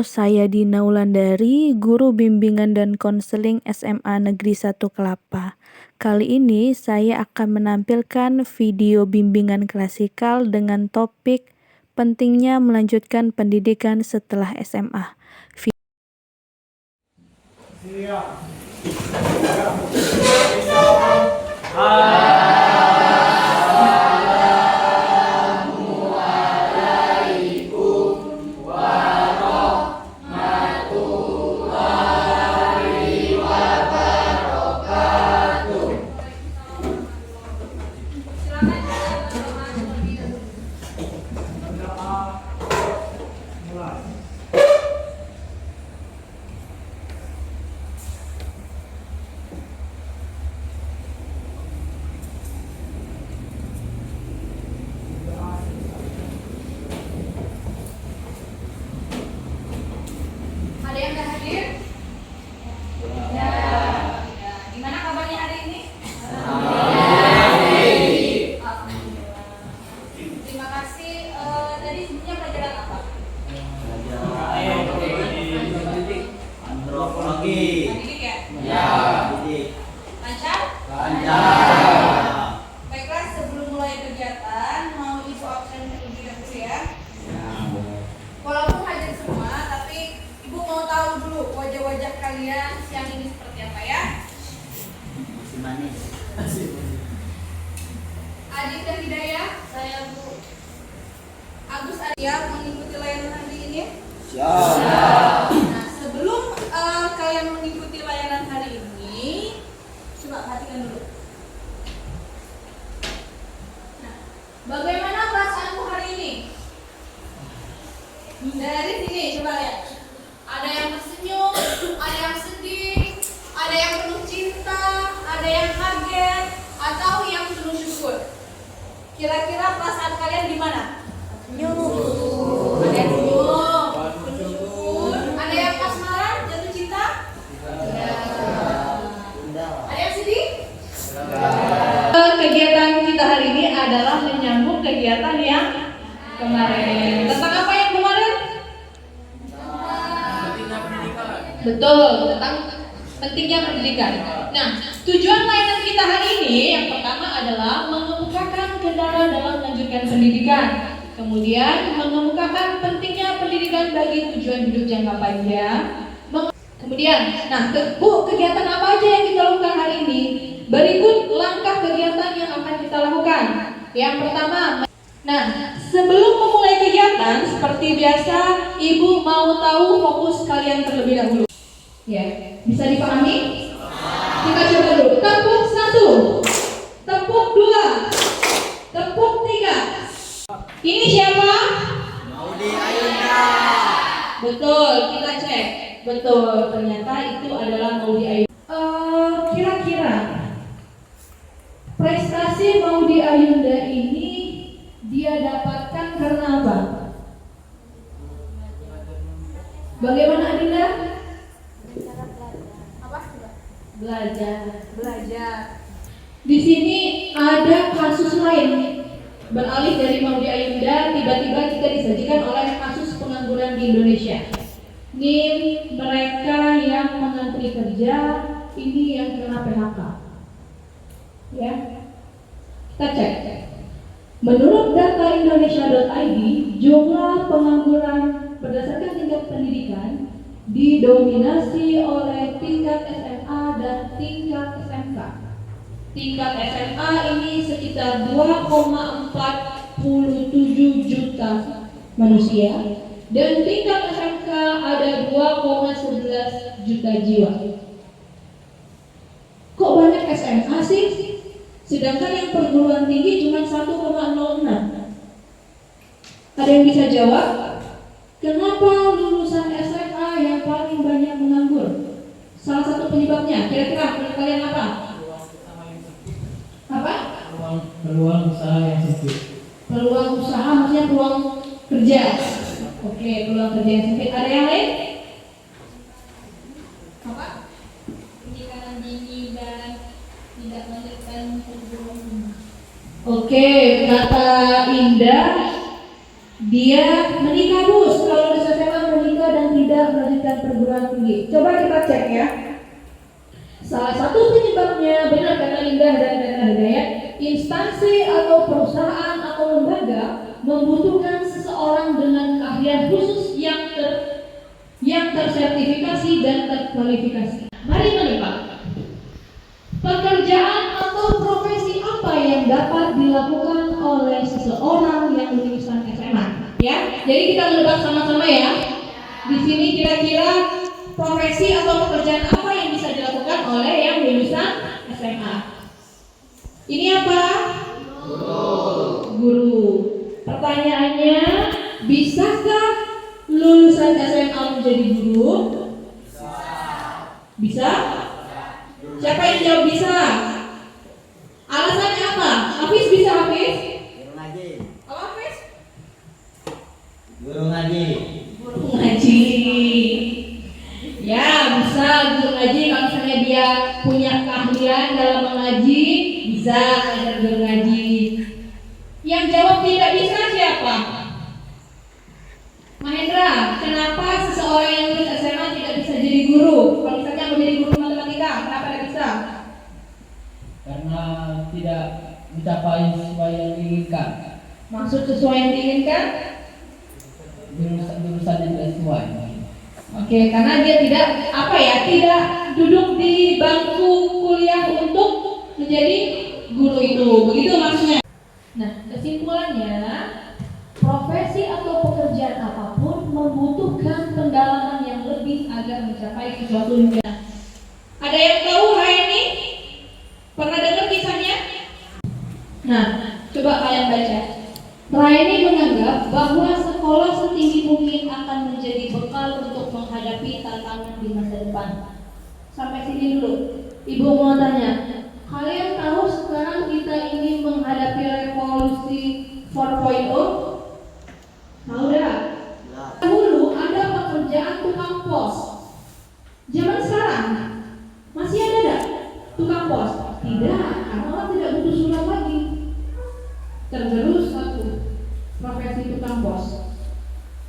saya Dina Wulandari, guru bimbingan dan konseling SMA Negeri 1 Kelapa. Kali ini saya akan menampilkan video bimbingan klasikal dengan topik pentingnya melanjutkan pendidikan setelah SMA. Ada yang nggak hadir? Ya. Gimana kabarnya hari ini? Alhamdulillah. Terima kasih. Tadi sebelumnya pelajaran apa? Antropologi. Pendidik ya? Ya, pendidik. Lancar? Lancar. Baiklah, sebelum mulai kegiatan, mau ibu absen terlebih dahulu ya. Walaupun hadir semua, tapi ibu mau tahu dulu wajah-wajah kalian siang ini seperti apa ya? Masih manis. Adita Hidayah, saya Bu Agus Arya mengikuti layanan hari ini. Siap. Nah, sebelum kalian mengikuti layanan hari ini, coba perhatikan dulu. Nah, bagaimana perasaanmu hari ini? Dari sini, coba lihat. Ada yang tersenyum, ada yang sedih, ada yang penuh cinta, ada yang kaget, atau yang penuh syukur. Kira-kira perasaan kalian di mana? Senyum. Ada yang senyum, penuh syukur. Ada yang kasmaran, jatuh cinta? Ada yang sedih? Kegiatan kita hari ini adalah menyambung kegiatan yang kemarin. Tentang apa yang kemarin? Betul, tentang pentingnya pendidikan. Nah, tujuan layanan kita hari ini yang pertama adalah mengemukakan kendala dalam melanjutkan pendidikan. Kemudian mengemukakan pentingnya pendidikan bagi tujuan hidup jangka panjang. Kemudian, nah Bu, kegiatan apa aja yang kita lakukan hari ini? Berikut langkah kegiatan yang akan kita lakukan. Yang pertama, nah sebelum memulai kegiatan, seperti biasa, Ibu mau tahu fokus kalian terlebih dahulu. Ya, bisa dipahami? Kita coba dulu. Tepuk 1, tepuk 2, tepuk 3. Ini siapa? Maudi Ayunda. Betul, kita cek. Betul, ternyata itu adalah Maudi Ayunda. Kira-kira prestasi Maudi Ayunda ini dia dapatkan karena apa? Bagaimana Adinda? Apa? Belajar. Di sini ada kasus lain. Beralih dari Maudi Ayunda, tiba-tiba kita disajikan oleh kasus pengangguran di Indonesia. Ini mereka yang mengantri kerja, ini yang kena PHK. Ya, kita cek. Menurut data Indonesia.id, jumlah pengangguran berdasarkan tingkat pendidikan didominasi oleh tingkat SMA dan tingkat SMK. Tingkat SMA ini sekitar 2,47 juta manusia dan tingkat SMK ada 2,11 juta jiwa. Kok banyak SMA sih? Sedangkan yang perguruan tinggi cuma 1,06. Ada yang bisa jawab? Kenapa lulusan SMA yang paling banyak menganggur? Salah satu penyebabnya, kira-kira menurut kalian apa? Apa? Peluang usaha yang sempit. Peluang usaha maksudnya peluang kerja. Oke, peluang kerja yang sempit. Ada yang lain? Apa? Pendidikan dini dan tidak melanjutkan perguruan tinggi. Oke, kata Indah, dia menikah bus. Kalau lulus SMA menikah dan tidak agar melanjutkan perguruan tinggi. Coba kita cek ya. Salah satu penyebabnya, benar kata Indah dan kata Hidayat, instansi atau perusahaan atau lembaga membutuhkan seseorang dengan keahlian khusus yang tersertifikasi dan terkualifikasi. Mari menebak. Pekerjaan atau profesi apa yang dapat dilakukan oleh seseorang yang lulusan SMA? Ya, jadi kita menebak sama-sama ya. Di sini kira-kira profesi atau pekerjaan apa yang bisa dilakukan oleh yang lulusan SMA? Ini apa? Guru. Pertanyaannya, bisakah lulusan SMA menjadi guru? Bisa? Siapa yang jawab bisa? Alasannya apa? Hafiz bisa Hafiz? Guru ngaji. Apa Hafiz? Guru ngaji. Guru ngaji. Ya bisa guru ngaji kalau misalnya dia punya keahlian dalam mengaji, bisa ada guru ngaji. Yang jawab tidak bisa siapa? Mahendra, kenapa seseorang yang lulus SMA tidak bisa jadi guru? Kalau misalnya mau jadi guru matematika, kenapa tidak bisa? Karena tidak mencapai sesuai yang diinginkan. Maksud sesuai yang diinginkan? Jurusannya tidak sesuai. Oke, karena dia tidak tidak duduk di bangku kuliah untuk menjadi guru itu. Begitu maksudnya. Nah, kesimpulannya, profesi atau pekerjaan apapun membutuhkan pendalaman yang lebih agar mencapai sesuatu yang benar. Ada yang tahu ini? Pernah dengar kisahnya? Nah, coba kalian baca. Raini menganggap bahwa sekolah setinggi mungkin akan menjadi bekal untuk menghadapi tantangan di masa depan. Sampai sini dulu. Ibu mau tanya, kalian tahu sekarang kita ini menghadapi revolusi 4.0? Tahu dah? Dulu ada pekerjaan tukang pos. Zaman sekarang masih ada tak tukang pos? Tidak, karena orang tidak butuh surat lagi. Tergerus satu profesi tukang pos,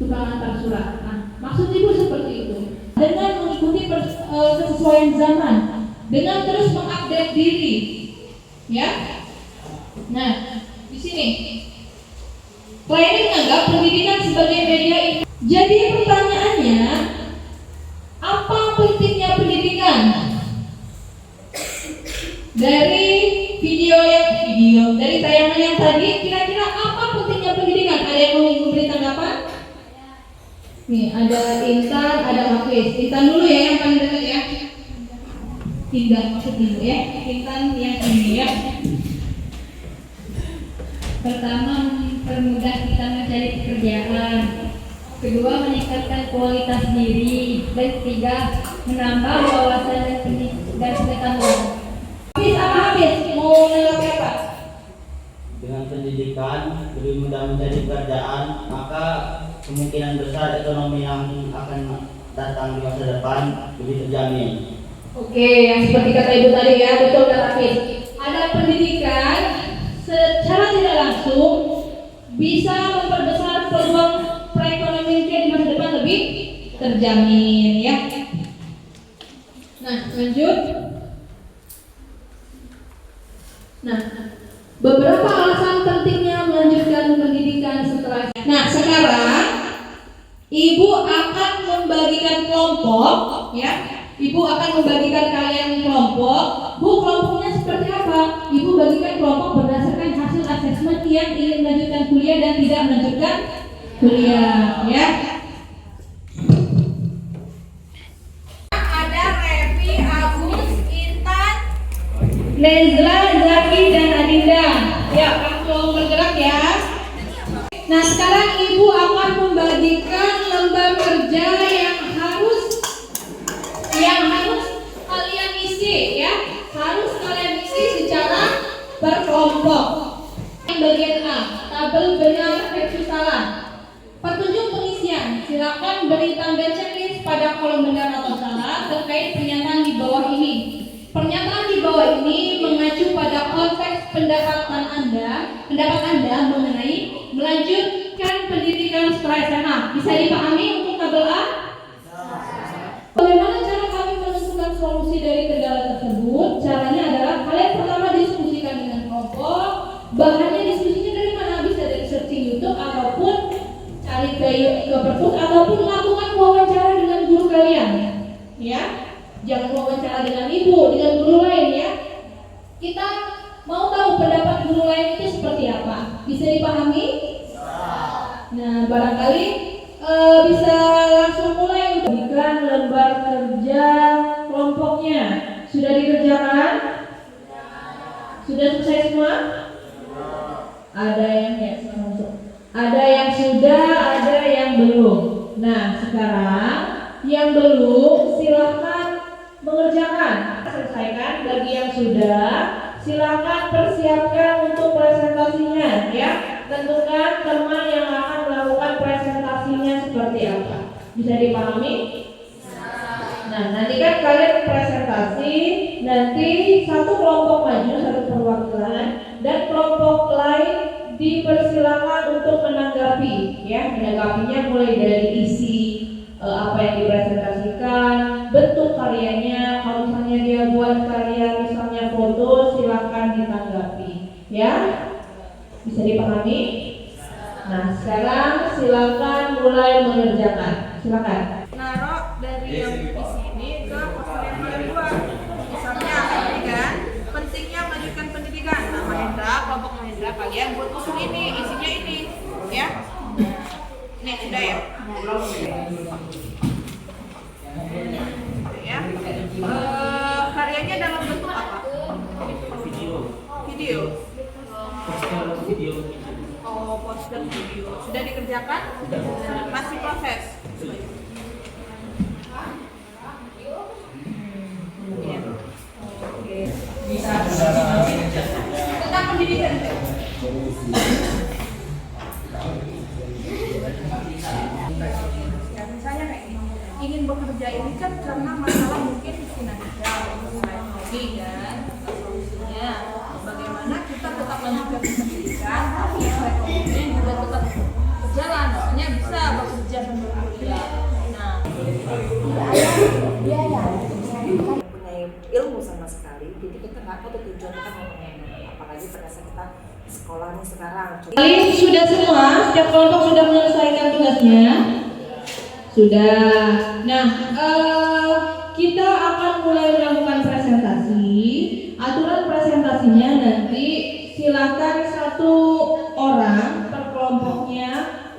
tukang antar surat. Nah, maksud ibu seperti itu. Dengan mengikuti kesesuaian zaman, dengan terus mengupdate diri, ya. Nah, di sini Raini menganggap pendidikan sebagai media. Jadi pertanyaannya, apa pentingnya pendidikan? Dari dari tayangan yang tadi, kira-kira apa pentingnya pendidikan? Ada yang mau memberi tanggapan? Nih, ada Intan, ada Hafiz. Intan dulu ya, yang paling dekat ya. Indah maksud ibu ya. Intan yang ini ya. Pertama, mempermudah kita mencari pekerjaan. Kedua, meningkatkan kualitas diri. Dan ketiga, menambah wawasan dan pengetahuan. Hafiz apa Hafiz? Mau menanggapi apa? Dengan pendidikan lebih mudah mencari pekerjaan, maka kemungkinan besar ekonomi yang akan datang di masa depan lebih terjamin. Oke, yang seperti kata ibu tadi ya, betul kata Hafiz. Ada pendidikan secara tidak langsung bisa memperbesar peluang perekonomian kita di masa depan lebih terjamin ya. Nah, lanjut. Nah, beberapa alasan pentingnya melanjutkan pendidikan setelah. Nah, sekarang ibu akan membagikan kelompok ya. Ibu akan membagikan kalian kelompok. Bu, kelompoknya seperti apa? Ibu bagikan kelompok berdasarkan hasil asesmen yang ingin melanjutkan kuliah dan tidak melanjutkan kuliah ya. Ada Revi, Agus, Intan, Nezla, Zaki, dan Adinda. Ya, langsung bergerak ya. Nah, sekarang ibu akan membagikan lembar kerja yang harus kalian isi ya. Harus kalian isi secara berkelompok. Yang bagian A, tabel benar versus salah. Petunjuk pengisian, silakan beri tanda checklist pada kolom benar atau salah terkait pernyataan di bawah ini. Pernyataan di bawah ini mengacu pada konteks pendapat Anda mengenai melanjutkan pendidikan setelah SMA. Bisa dipahami untuk tabel A? balik ke perpus ataupun lakukan wawancara dengan guru kalian, ya. Jangan wawancara dengan ibu, dengan guru lain, ya. Kita mau tahu pendapat guru lain itu seperti apa. Bisa dipahami? Nah, barangkali bisa langsung mulai untuk lembar kerja kelompoknya. Sudah dikerjakan? Sudah selesai semua? Ada yang ada yang sudah, ada yang belum. Nah, sekarang yang belum silahkan mengerjakan. Selesaikan. Bagi yang sudah, silahkan persiapkan untuk presentasinya, ya. Tentukan teman yang akan melakukan presentasinya seperti apa. Bisa dipahami? Nah, nanti kan kalian presentasi, nanti satu kelompok maju, satu perwakilan, dan kelompok lain dipersilakan untuk menanggapi, ya. Menanggapinya mulai dari isi apa yang dipresentasikan, bentuk karyanya. Kalau misalnya dia buat karya misalnya foto, silakan ditanggapi, ya. Bisa dipahami? Nah, sekarang silakan mulai mengerjakan. Silakan. Naruh dari yang di sini ke poster yang kalian buat. Misalnya ini kan, pentingnya melanjutkan pendidikan. Nah, Mahendra, kelompok Mahendra, kalian buat poster ini, isinya ini, ya. Ini sudah ya. Ya. Karyanya dalam bentuk apa? Video. Oh, poster video. Sudah dikerjakan? Masih proses. Tentang pendidikan. Ya, misalnya kayak ini, ingin bekerja ini kan karena masalah mungkin finansial, ekonomi kan, solusinya bagaimana kita tetap melanjutkan pendidikan tapi ekonominya juga tetap berjalan, maksudnya bisa bekerja sambil kuliah. Nah, mempunyai ilmu sama sekali, jadi kita nggak tahu tujuan kita mau kemana, apalagi pada saat kita sekolah nih sekarang. Kalian sudah semua, setiap kelompok sudah menyelesaikan tugasnya? Sudah. Nah, kita akan mulai melakukan presentasi. Aturan presentasinya nanti silakan satu orang per kelompoknya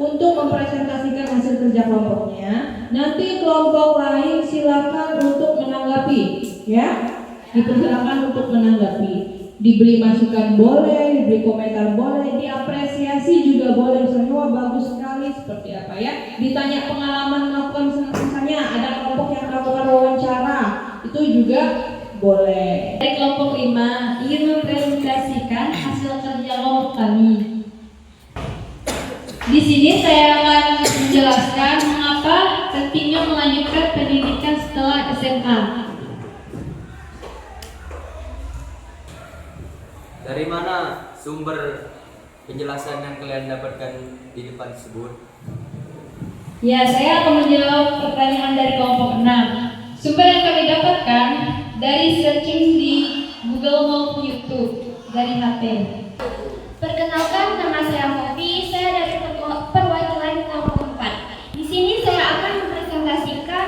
untuk mempresentasikan hasil kerja kelompoknya. Nanti kelompok lain silakan untuk menanggapi, ya. Dipersilakan untuk menanggapi. Diberi masukan boleh, diberi komentar boleh, diapresiasi juga boleh. Misalnya, wah bagus sekali, seperti apa ya. Ditanya pengalaman melakukan, misalnya ada kelompok yang melakukan wawancara, itu juga boleh. Dari kelompok 5 ingin mempresentasikan hasil kerja kelompok kami. Di sini saya akan menjelaskan mengapa pentingnya melanjutkan pendidikan setelah SMA. Dari mana sumber penjelasan yang kalian dapatkan di depan tersebut? Ya, saya akan menjawab pertanyaan dari kelompok 6. Sumber yang kami dapatkan dari searching di Google maupun YouTube dari HP. Perkenalkan, nama saya Poppy, saya dari perwakilan kelompok 4. Di sini saya akan mempresentasikan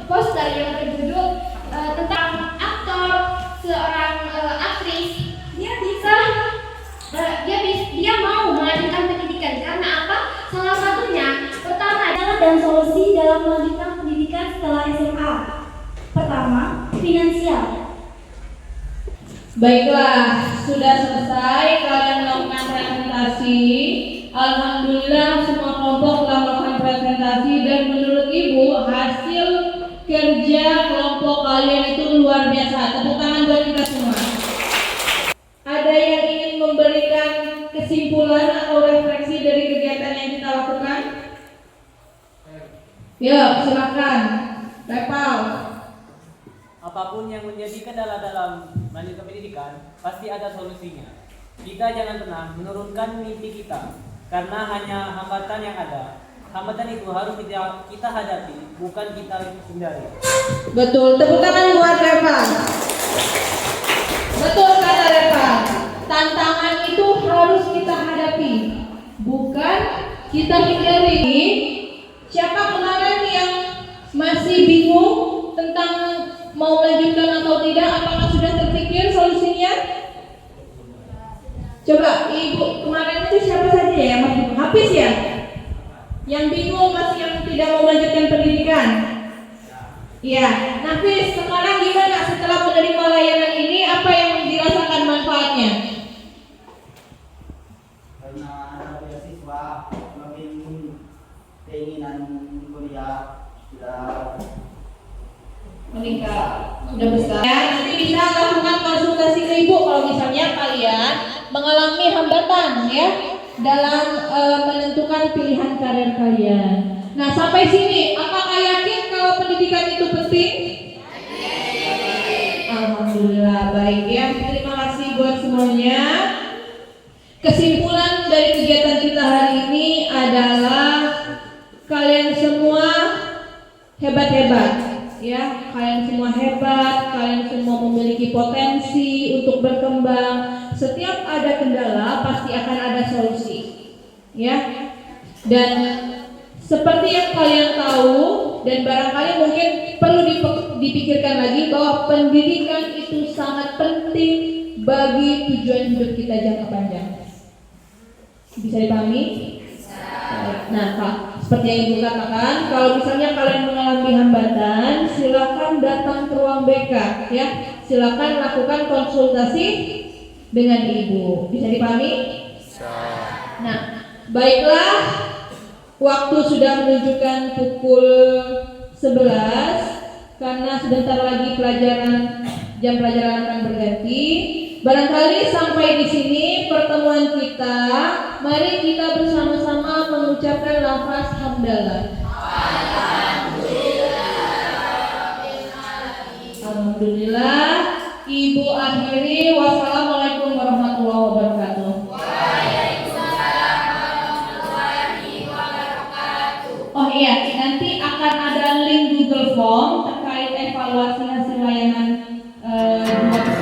poster yang berjudul tentang aktor, seorang aktris. Dia mau melanjutkan pendidikan karena apa? Salah satunya pertama adalah dan solusi dalam melanjutkan pendidikan setelah SMA. Pertama, finansial. Baiklah, sudah selesai kalian melakukan presentasi. Alhamdulillah semua kelompok telah melakukan presentasi dan menurut Ibu hasil kerja kelompok kalian itu luar biasa. Tepuk tangan buat kita semua. Ada yang ingin memberikan kesimpulan atau refleksi dari kegiatan yang kita lakukan? Yuk, silakan. Repal. Apapun yang menjadi kendala dalam melanjutkan pendidikan, pasti ada solusinya. Kita jangan pernah menurunkan mimpi kita, karena hanya hambatan yang ada. Hambatan itu harus kita hadapi, bukan kita hindari. Betul, tepuk tangan buat Repal. Betul kata Repal. Tantangan itu harus kita hadapi, bukan kita hindari. Siapa kemarin yang masih bingung tentang mau melanjutkan atau tidak? Apakah sudah terpikir solusinya? Coba ibu kemarin itu siapa saja ya yang masih bingung? Hafiz ya? Yang bingung masih yang tidak mau melanjutkan pendidikan? Iya. Hafiz, sekarang gimana setelah menerima layanan ini? Apa yang dirasakan manfaatnya? Karena ada beasiswa, makin keinginan kuliah sudah meningkat, sudah besar. Ya, nanti bisa lakukan konsultasi ke ibu kalau misalnya kalian mengalami hambatan ya dalam menentukan pilihan karir kalian. Nah, sampai sini apakah yakin kalau pendidikan itu penting? Alhamdulillah, baik ya. Terima kasih buat semuanya. Kesimpulan dari kegiatan kita hari ini adalah kalian semua hebat-hebat ya, kalian semua hebat, kalian semua memiliki potensi untuk berkembang. Setiap ada kendala pasti akan ada solusi ya. Dan seperti yang kalian tahu dan barangkali mungkin perlu dipikirkan lagi bahwa pendidikan itu sangat penting bagi tujuan hidup kita jangka panjang. Bisa dipahami? Nah, Pak, seperti yang Ibu katakan, kalau misalnya kalian mengalami hambatan, silakan datang ke ruang BK ya. Silakan lakukan konsultasi dengan Ibu. Bisa dipahami? Nah, baiklah. Waktu sudah menunjukkan pukul 11 karena sebentar lagi jam pelajaran akan berganti. Barangkali sampai di sini pertemuan kita. Mari kita bersama-sama mengucapkan lafaz hamdalah. Alhamdulillah. Ibu akhiri. Wassalamualaikum warahmatullahi wabarakatuh. Oh iya, nanti akan ada link Google Form terkait evaluasi hasil layanan 2